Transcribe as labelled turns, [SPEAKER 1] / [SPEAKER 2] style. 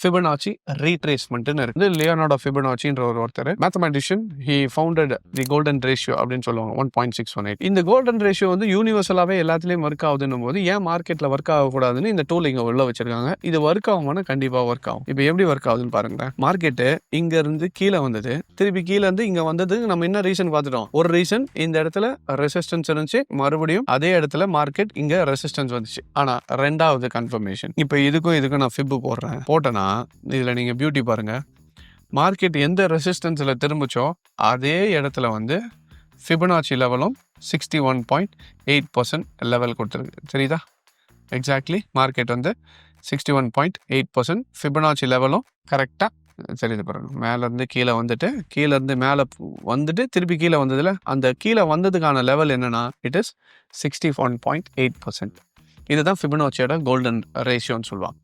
[SPEAKER 1] Fibonacci ரீட்ரேஸ்மெண்ட்னு இருக்கு. Leonardo ஃபிபனாச்சின்ற ஒருத்தர் mathematician. He founded the golden ratio அப்படின்னு சொல்லுவாங்க 1.618. இந்த கோல்டன் ரேஷியோ வந்து யூனிவர்சலாவே எல்லாத்துலயும் ஒர்க் ஆகுதுன்னும் போது ஏன் மார்க்கெட்ல ஒர்க் ஆகக்கூடாதுன்னு இந்த டூல் இங்க உள்ள வச்சிருக்காங்க. இது ஒர்க் ஆகும்னா கண்டிப்பா ஒர்க் ஆகும். இப்போ எப்படி ஒர்க் ஆகுதுன்னு பாருங்க. மார்க்கெட்டு இங்க இருந்து கீழே வந்தது, திருப்பி கீழே இருந்து இங்க வந்தது. நம்ம என்ன ரீசன் பார்த்துட்டோம். ஒரு ரீசன் இந்த இடத்துல ரெசிஸ்டன்ஸ் இருந்துச்சு, மறுபடியும் அதே இடத்துல மார்க்கெட் இங்க ரெசிஸ்டன்ஸ் வந்துச்சு. ஆனா ரெண்டாவது கன்ஃபர்மேஷன். இப்போ இதுக்கும் நான் ஃபிப் போடுறேன். போட்டேன்னா இதுல நீங்க பியூட்டி பாருங்க. மார்க்கெட் எந்த ரெசிஸ்டன்ஸ்ல திரும்பிச்சோ அதே இடத்துல வந்து ஃபிபனாச்சி லெவலும் 61.8% லெவல் கொடுத்துருக்கு. சரிதா? எக்ஸாக்ட்லி மார்க்கெட் வந்து 61.8% ஃபிபனாச்சி லெவலும் கரெக்டாக சரிது பாருங்க. மேலேருந்து கீழே வந்துட்டு, கீழேருந்து மேலே வந்துட்டு திருப்பி கீழே வந்ததில் அந்த கீழே வந்ததுக்கான லெவல் என்னன்னா இட் இஸ் 61.8%. இதுதான் ஃபிபனாச்சியோட கோல்டன் ரேஷியோன்னு சொல்லுவாங்க.